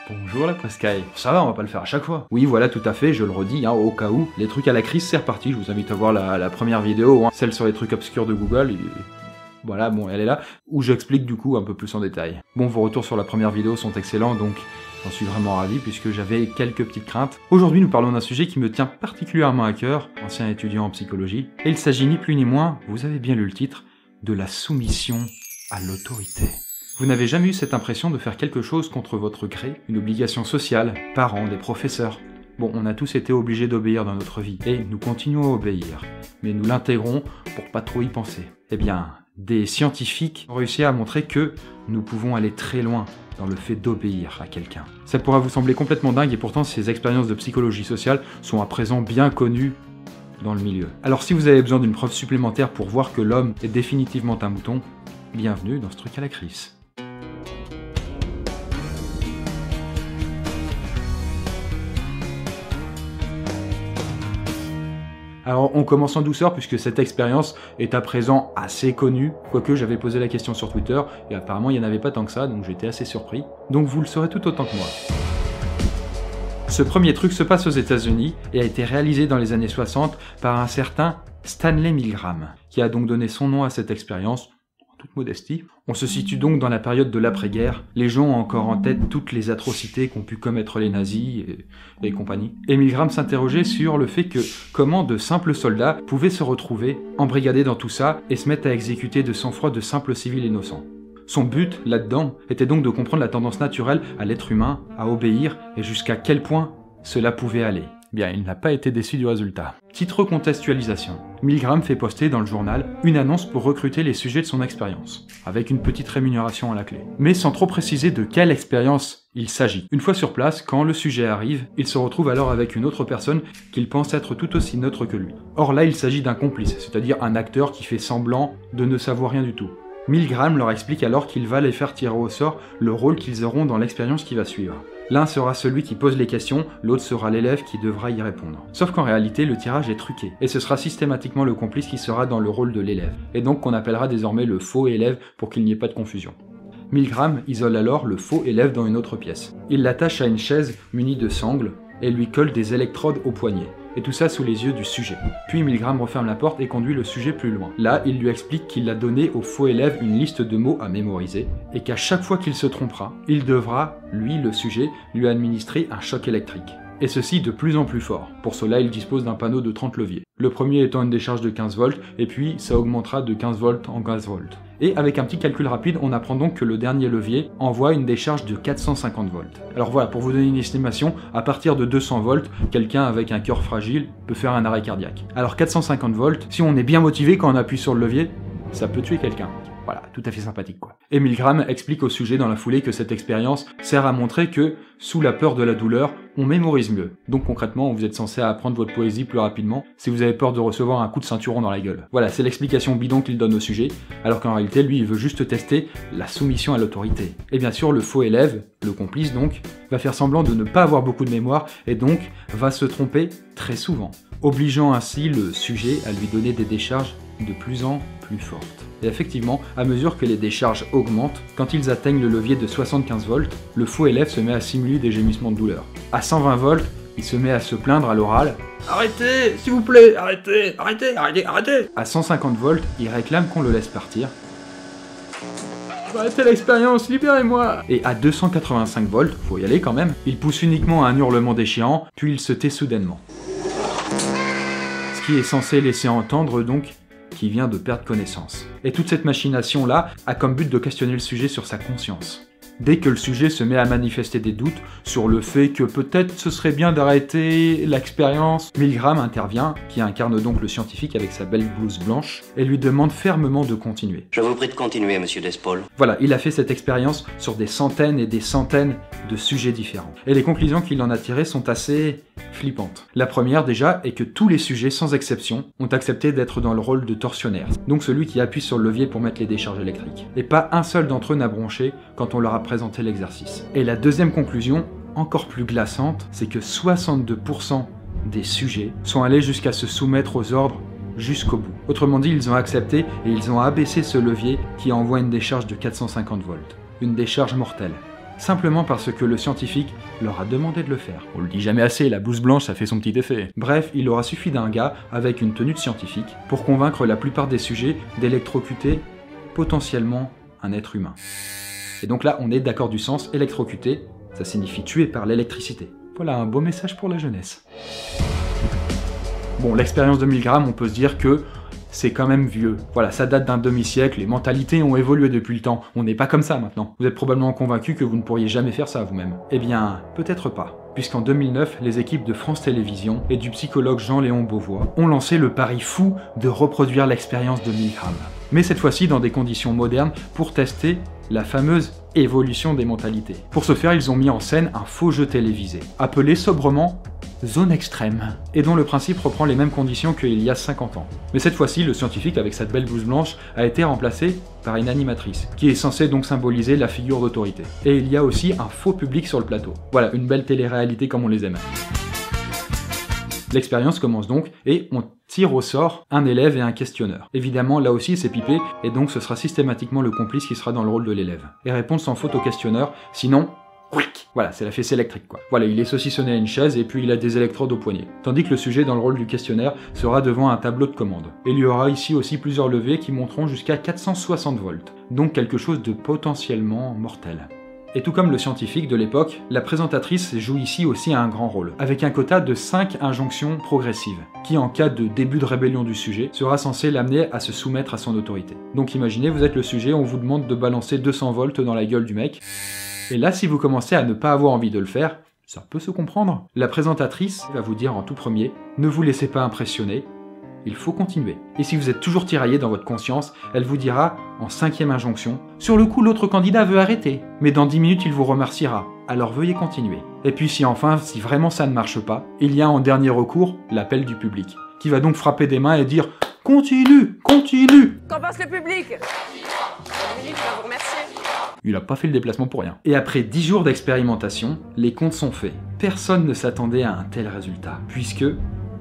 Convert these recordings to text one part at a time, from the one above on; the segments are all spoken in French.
Bonjour la Prescaille. Ça va, on va pas le faire à chaque fois. Oui, voilà, tout à fait, je le redis, au cas où. Les trucs à la crise, c'est reparti. Je vous invite à voir la première vidéo, celle sur les trucs obscurs de Google. Voilà, bon, elle est là, où j'explique du coup un peu plus en détail. Bon, vos retours sur la première vidéo sont excellents, donc j'en suis vraiment ravi puisque j'avais quelques petites craintes. Aujourd'hui, nous parlons d'un sujet qui me tient particulièrement à cœur, ancien étudiant en psychologie, et il s'agit ni plus ni moins, vous avez bien lu le titre, de la soumission à l'autorité. Vous n'avez jamais eu cette impression de faire quelque chose contre votre gré, une obligation sociale, parents, des professeurs? Bon, on a tous été obligés d'obéir dans notre vie, et nous continuons à obéir, mais nous l'intégrons pour pas trop y penser. Eh bien, des scientifiques ont réussi à montrer que nous pouvons aller très loin dans le fait d'obéir à quelqu'un. Ça pourra vous sembler complètement dingue, et pourtant ces expériences de psychologie sociale sont à présent bien connues dans le milieu. Alors si vous avez besoin d'une preuve supplémentaire pour voir que l'homme est définitivement un mouton, bienvenue dans ce truc à la crise. Alors on commence en douceur puisque cette expérience est à présent assez connue, quoique j'avais posé la question sur Twitter et apparemment il n'y en avait pas tant que ça, donc j'étais assez surpris. Donc vous le saurez tout autant que moi. Ce premier truc se passe aux États-Unis et a été réalisé dans les années 60 par un certain Stanley Milgram, qui a donc donné son nom à cette expérience. Toute modestie. On se situe donc dans la période de l'après-guerre. Les gens ont encore en tête toutes les atrocités qu'ont pu commettre les nazis et compagnie. Et Milgram s'interrogeait sur le fait que comment de simples soldats pouvaient se retrouver embrigadés dans tout ça et se mettre à exécuter de sang-froid de simples civils innocents. Son but, là-dedans, était donc de comprendre la tendance naturelle à l'être humain, à obéir, et jusqu'à quel point cela pouvait aller. Bien, il n'a pas été déçu du résultat. Petite recontextualisation. Milgram fait poster dans le journal une annonce pour recruter les sujets de son expérience, avec une petite rémunération à la clé. Mais sans trop préciser de quelle expérience il s'agit. Une fois sur place, quand le sujet arrive, il se retrouve alors avec une autre personne qu'il pense être tout aussi neutre que lui. Or là, il s'agit d'un complice, c'est-à-dire un acteur qui fait semblant de ne savoir rien du tout. Milgram leur explique alors qu'il va les faire tirer au sort le rôle qu'ils auront dans l'expérience qui va suivre. L'un sera celui qui pose les questions, l'autre sera l'élève qui devra y répondre. Sauf qu'en réalité, le tirage est truqué, et ce sera systématiquement le complice qui sera dans le rôle de l'élève, et donc qu'on appellera désormais le faux élève pour qu'il n'y ait pas de confusion. Milgram isole alors le faux élève dans une autre pièce. Il l'attache à une chaise munie de sangles, et lui colle des électrodes au poignet. Et tout ça sous les yeux du sujet. Puis Milgram referme la porte et conduit le sujet plus loin. Là, il lui explique qu'il a donné au faux élève une liste de mots à mémoriser, et qu'à chaque fois qu'il se trompera, il devra, lui, le sujet, lui administrer un choc électrique. Et ceci de plus en plus fort. Pour cela, il dispose d'un panneau de 30 leviers. Le premier étant une décharge de 15 volts, et puis ça augmentera de 15 volts en 15 volts. Et avec un petit calcul rapide, on apprend donc que le dernier levier envoie une décharge de 450 volts. Alors voilà, pour vous donner une estimation, à partir de 200 volts, quelqu'un avec un cœur fragile peut faire un arrêt cardiaque. Alors 450 volts, si on est bien motivé quand on appuie sur le levier, ça peut tuer quelqu'un. Voilà, tout à fait sympathique quoi. Et Milgram explique au sujet dans la foulée que cette expérience sert à montrer que, sous la peur de la douleur, on mémorise mieux. Donc concrètement, vous êtes censé apprendre votre poésie plus rapidement si vous avez peur de recevoir un coup de ceinturon dans la gueule. Voilà, c'est l'explication bidon qu'il donne au sujet, alors qu'en réalité, lui, il veut juste tester la soumission à l'autorité. Et bien sûr, le faux élève, le complice donc, va faire semblant de ne pas avoir beaucoup de mémoire et donc va se tromper très souvent, obligeant ainsi le sujet à lui donner des décharges de plus en plus fortes. Et effectivement, à mesure que les décharges augmentent, quand ils atteignent le levier de 75 volts, le faux élève se met à simuler des gémissements de douleur. À 120 volts, il se met à se plaindre à l'oral « Arrêtez, s'il vous plaît, arrêtez, arrêtez, arrêtez, arrêtez !» À 150 volts, il réclame qu'on le laisse partir. « Arrêtez l'expérience, libérez-moi !» Et à 285 volts, faut y aller quand même, il pousse uniquement un hurlement déchirant, puis il se tait soudainement. Ce qui est censé laisser entendre donc qui vient de perdre connaissance. Et toute cette machination-là a comme but de questionner le sujet sur sa conscience. Dès que le sujet se met à manifester des doutes sur le fait que peut-être ce serait bien d'arrêter l'expérience, Milgram intervient, qui incarne donc le scientifique avec sa belle blouse blanche, et lui demande fermement de continuer. Je vous prie de continuer, monsieur Despaul. Voilà, il a fait cette expérience sur des centaines et des centaines de sujets différents. Et les conclusions qu'il en a tirées sont assez flippantes. La première déjà est que tous les sujets, sans exception, ont accepté d'être dans le rôle de tortionnaire, donc celui qui appuie sur le levier pour mettre les décharges électriques. Et pas un seul d'entre eux n'a bronché quand on leur a présenté l'exercice. Et la deuxième conclusion, encore plus glaçante, c'est que 62% des sujets sont allés jusqu'à se soumettre aux ordres jusqu'au bout. Autrement dit, ils ont accepté et ils ont abaissé ce levier qui envoie une décharge de 450 volts. Une décharge mortelle. simplement parce que le scientifique leur a demandé de le faire. On le dit jamais assez, la blouse blanche ça fait son petit effet. Bref, il aura suffi d'un gars avec une tenue de scientifique pour convaincre la plupart des sujets d'électrocuter potentiellement un être humain. Et donc là, on est d'accord du sens, électrocuter, ça signifie tuer par l'électricité. Voilà un beau message pour la jeunesse. Bon, l'expérience de Milgram, on peut se dire que c'est quand même vieux. Voilà, ça date d'un demi-siècle, les mentalités ont évolué depuis le temps. On n'est pas comme ça maintenant. Vous êtes probablement convaincu que vous ne pourriez jamais faire ça vous-même. Eh bien, peut-être pas. Puisqu'en 2009, les équipes de France Télévisions et du psychologue Jean-Léon Beauvois ont lancé le pari fou de reproduire l'expérience de Milgram. Mais cette fois-ci dans des conditions modernes pour tester la fameuse évolution des mentalités. Pour ce faire, ils ont mis en scène un faux jeu télévisé, appelé sobrement Zone Extrême, et dont le principe reprend les mêmes conditions qu'il y a 50 ans. Mais cette fois-ci, le scientifique avec cette belle blouse blanche a été remplacé par une animatrice, qui est censée donc symboliser la figure d'autorité. Et il y a aussi un faux public sur le plateau. Voilà, une belle télé-réalité comme on les aime. L'expérience commence donc et on tire au sort un élève et un questionneur. Évidemment, là aussi c'est pipé et donc ce sera systématiquement le complice qui sera dans le rôle de l'élève. Et répondre sans faute au questionneur, sinon... Voilà, c'est la fessée électrique quoi. Voilà, il est saucissonné à une chaise et puis il a des électrodes au poignet. Tandis que le sujet dans le rôle du questionnaire sera devant un tableau de commande. Et il y aura ici aussi plusieurs levées qui monteront jusqu'à 460 volts. Donc quelque chose de potentiellement mortel. Et tout comme le scientifique de l'époque, la présentatrice joue ici aussi un grand rôle, avec un quota de 5 injonctions progressives, qui en cas de début de rébellion du sujet, sera censé l'amener à se soumettre à son autorité. Donc imaginez, vous êtes le sujet, on vous demande de balancer 200 volts dans la gueule du mec, et là si vous commencez à ne pas avoir envie de le faire, ça peut se comprendre. La présentatrice va vous dire en tout premier, ne vous laissez pas impressionner, il faut continuer. Et si vous êtes toujours tiraillé dans votre conscience, elle vous dira, en 5e injonction, « Sur le coup, l'autre candidat veut arrêter, mais dans 10 minutes, il vous remerciera, alors veuillez continuer. » Et puis si enfin, si vraiment ça ne marche pas, il y a en dernier recours l'appel du public, qui va donc frapper des mains et dire « Continue, continue !» Qu'en pense le public? Il va vous remercier. Il a pas fait le déplacement pour rien. Et après 10 jours d'expérimentation, les comptes sont faits. Personne ne s'attendait à un tel résultat, puisque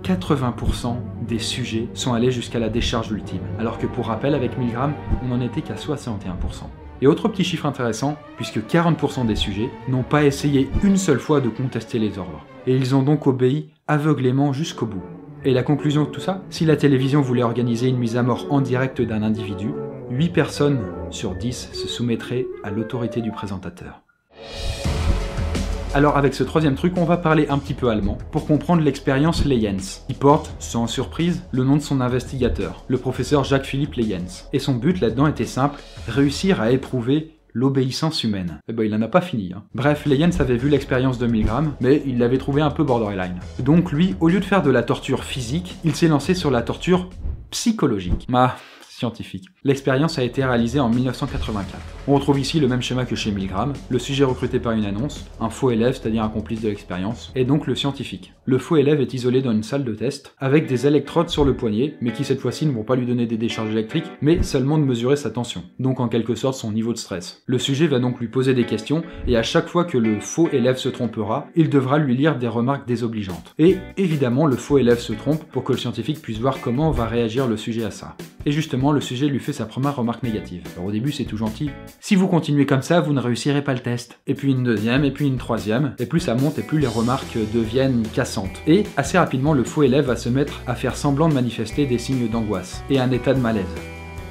80% des sujets sont allés jusqu'à la décharge ultime, alors que pour rappel, avec Milgram, on n'en était qu'à 61%. Et autre petit chiffre intéressant, puisque 40% des sujets n'ont pas essayé une seule fois de contester les ordres. Et ils ont donc obéi aveuglément jusqu'au bout. Et la conclusion de tout ça, si la télévision voulait organiser une mise à mort en direct d'un individu, 8 personnes sur 10 se soumettraient à l'autorité du présentateur. Alors avec ce troisième truc, on va parler un petit peu allemand pour comprendre l'expérience Leyens, qui porte, sans surprise, le nom de son investigateur, le professeur Jacques-Philippe Leyens. Et son but là-dedans était simple, réussir à éprouver l'obéissance humaine. Eh ben il en a pas fini. Bref, Leyens avait vu l'expérience de Milgram, mais il l'avait trouvé un peu borderline. Donc lui, au lieu de faire de la torture physique, il s'est lancé sur la torture psychologique. Scientifique. L'expérience a été réalisée en 1984. On retrouve ici le même schéma que chez Milgram, le sujet recruté par une annonce, un faux élève, c'est-à-dire un complice de l'expérience, et donc le scientifique. Le faux élève est isolé dans une salle de test, avec des électrodes sur le poignet, mais qui cette fois-ci ne vont pas lui donner des décharges électriques, mais seulement de mesurer sa tension, donc en quelque sorte son niveau de stress. Le sujet va donc lui poser des questions, et à chaque fois que le faux élève se trompera, il devra lui lire des remarques désobligeantes. Et évidemment, le faux élève se trompe pour que le scientifique puisse voir comment va réagir le sujet à ça. Et justement, le sujet lui fait sa première remarque négative. Alors au début, c'est tout gentil. Si vous continuez comme ça, vous ne réussirez pas le test. Et puis une deuxième, et puis une troisième, et plus ça monte, et plus les remarques deviennent cassantes. Et assez rapidement, le faux élève va se mettre à faire semblant de manifester des signes d'angoisse, et un état de malaise.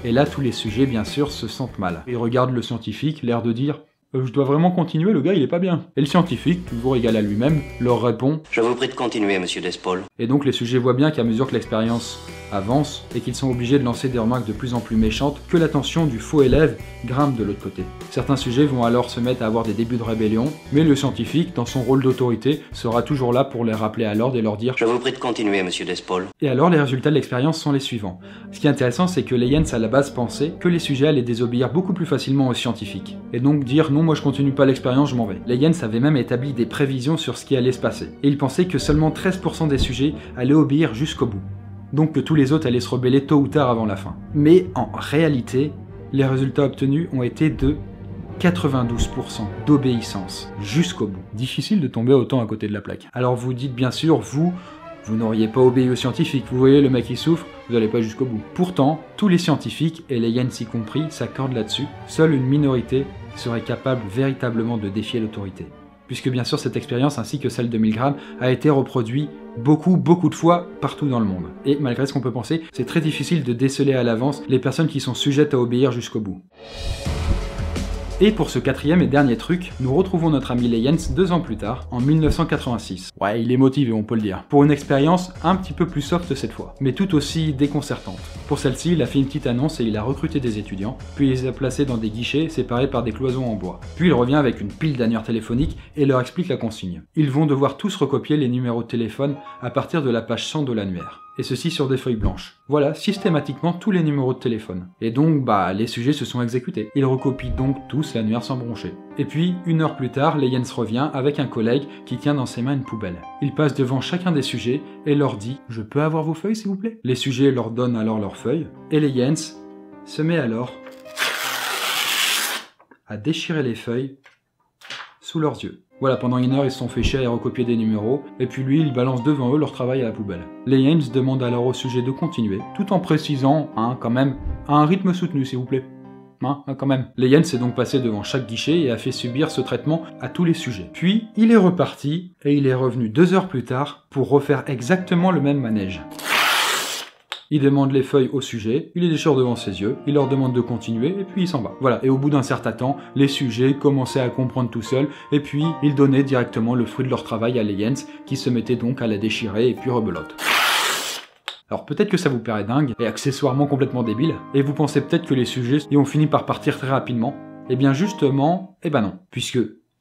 Et là, tous les sujets, bien sûr, se sentent mal. Ils regardent le scientifique, l'air de dire « Je dois vraiment continuer, le gars il est pas bien ». Et le scientifique, toujours égal à lui-même, leur répond Je vous prie de continuer, monsieur Despol. Et donc les sujets voient bien qu'à mesure que l'expérience avance et qu'ils sont obligés de lancer des remarques de plus en plus méchantes, que l'attention du faux élève grimpe de l'autre côté. Certains sujets vont alors se mettre à avoir des débuts de rébellion, mais le scientifique, dans son rôle d'autorité, sera toujours là pour les rappeler à l'ordre et leur dire Je vous prie de continuer, monsieur Despol. Et alors les résultats de l'expérience sont les suivants. Ce qui est intéressant, c'est que Leyens à la base pensait que les sujets allaient désobéir beaucoup plus facilement aux scientifiques, et donc dire non, moi je continue pas l'expérience, je m'en vais. Leyens avait même établi des prévisions sur ce qui allait se passer, et il pensait que seulement 13% des sujets allaient obéir jusqu'au bout. Donc que tous les autres allaient se rebeller tôt ou tard avant la fin. Mais en réalité, les résultats obtenus ont été de 92% d'obéissance jusqu'au bout. Difficile de tomber autant à côté de la plaque. Alors vous dites bien sûr, vous, Vous n'auriez pas obéi aux scientifiques, vous voyez le mec qui souffre, vous n'allez pas jusqu'au bout. Pourtant, tous les scientifiques, et les Yens y compris, s'accordent là-dessus. Seule une minorité serait capable véritablement de défier l'autorité. Puisque bien sûr cette expérience ainsi que celle de Milgram a été reproduite beaucoup de fois partout dans le monde. Et malgré ce qu'on peut penser, c'est très difficile de déceler à l'avance les personnes qui sont sujettes à obéir jusqu'au bout. Et pour ce quatrième et dernier truc, nous retrouvons notre ami Leyens 2 ans plus tard, en 1986. Ouais, il est motivé, on peut le dire. Pour une expérience un petit peu plus soft cette fois, mais tout aussi déconcertante. Pour celle-ci, il a fait une petite annonce et il a recruté des étudiants, puis il les a placés dans des guichets séparés par des cloisons en bois. Puis il revient avec une pile d'annuaires téléphoniques et leur explique la consigne. Ils vont devoir tous recopier les numéros de téléphone à partir de la page 100 de l'annuaire. Et ceci sur des feuilles blanches. Voilà systématiquement tous les numéros de téléphone. Et donc, les sujets se sont exécutés. Ils recopient donc tous l'annuaire sans broncher. Et puis, 1 heure plus tard, Leyens revient avec un collègue qui tient dans ses mains une poubelle. Il passe devant chacun des sujets et leur dit « Je peux avoir vos feuilles s'il vous plaît ?» Les sujets leur donnent alors leurs feuilles, et Leyens se met alors à déchirer les feuilles sous leurs yeux. Voilà, pendant 1 heure, ils se sont fait chier à recopier des numéros, et puis lui, il balance devant eux leur travail à la poubelle. Leyens demande alors au sujet de continuer, tout en précisant, quand même, à un rythme soutenu, s'il vous plaît. Quand même. Leyens est donc passé devant chaque guichet et a fait subir ce traitement à tous les sujets. Puis, il est reparti, et il est revenu 2 heures plus tard pour refaire exactement le même manège. Il demande les feuilles au sujet, il les déchire devant ses yeux, il leur demande de continuer, et puis il s'en va. Voilà, et au bout d'un certain temps, les sujets commençaient à comprendre tout seuls, et puis ils donnaient directement le fruit de leur travail à Leyens, qui se mettait donc à la déchirer, et puis rebelote. Alors peut-être que ça vous paraît dingue, et accessoirement complètement débile, et vous pensez peut-être que les sujets y ont fini par partir très rapidement. Eh bien justement, non, puisque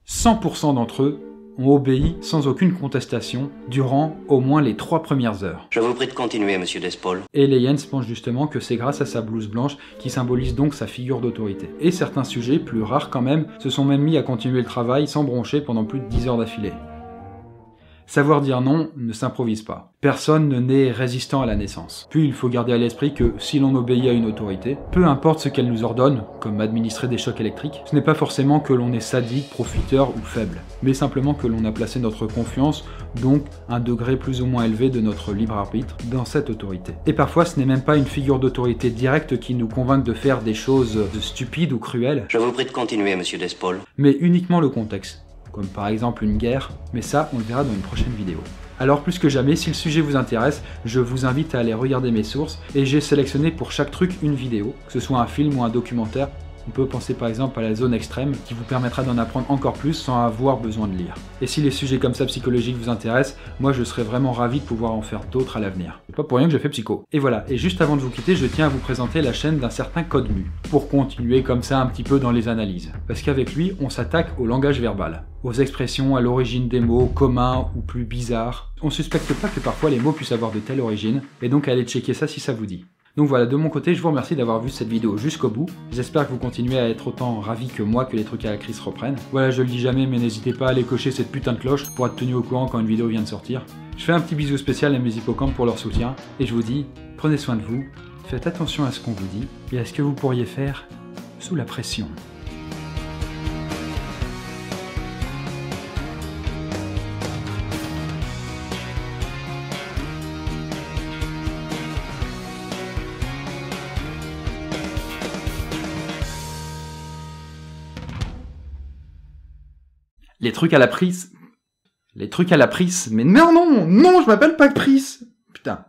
100% d'entre eux ont obéi sans aucune contestation durant au moins les 3 premières heures. Je vous prie de continuer, monsieur Despaul. Et Leyens pense justement que c'est grâce à sa blouse blanche qui symbolise donc sa figure d'autorité. Et certains sujets, plus rares quand même, se sont même mis à continuer le travail sans broncher pendant plus de 10 heures d'affilée. Savoir dire non ne s'improvise pas. Personne ne naît résistant à la naissance. Puis il faut garder à l'esprit que si l'on obéit à une autorité, peu importe ce qu'elle nous ordonne, comme administrer des chocs électriques, ce n'est pas forcément que l'on est sadique, profiteur ou faible, mais simplement que l'on a placé notre confiance, donc un degré plus ou moins élevé de notre libre arbitre, dans cette autorité. Et parfois ce n'est même pas une figure d'autorité directe qui nous convainc de faire des choses stupides ou cruelles. Je vous prie de continuer, monsieur Despaul. Mais uniquement le contexte. Comme par exemple une guerre, mais ça on le verra dans une prochaine vidéo. Alors plus que jamais, si le sujet vous intéresse, je vous invite à aller regarder mes sources, et j'ai sélectionné pour chaque truc une vidéo, que ce soit un film ou un documentaire. On peut penser par exemple à la zone extrême, qui vous permettra d'en apprendre encore plus sans avoir besoin de lire. Et si les sujets comme ça psychologiques vous intéressent, moi je serais vraiment ravi de pouvoir en faire d'autres à l'avenir. C'est pas pour rien que je fais psycho. Et voilà, et juste avant de vous quitter, je tiens à vous présenter la chaîne d'un certain Code Mu, pour continuer comme ça un petit peu dans les analyses. Parce qu'avec lui, on s'attaque au langage verbal, aux expressions à l'origine des mots, communs ou plus bizarres. On suspecte pas que parfois les mots puissent avoir de telles origines, et donc allez checker ça si ça vous dit. Donc voilà, de mon côté, je vous remercie d'avoir vu cette vidéo jusqu'au bout. J'espère que vous continuez à être autant ravis que moi que les trucs à la crise reprennent. Voilà, je le dis jamais, mais n'hésitez pas à aller cocher cette putain de cloche pour être tenu au courant quand une vidéo vient de sortir. Je fais un petit bisou spécial à mes hippocampes pour leur soutien, et je vous dis, prenez soin de vous, faites attention à ce qu'on vous dit, et à ce que vous pourriez faire sous la pression. Les trucs à la prise. Mais non, je m'appelle pas Pris. Putain.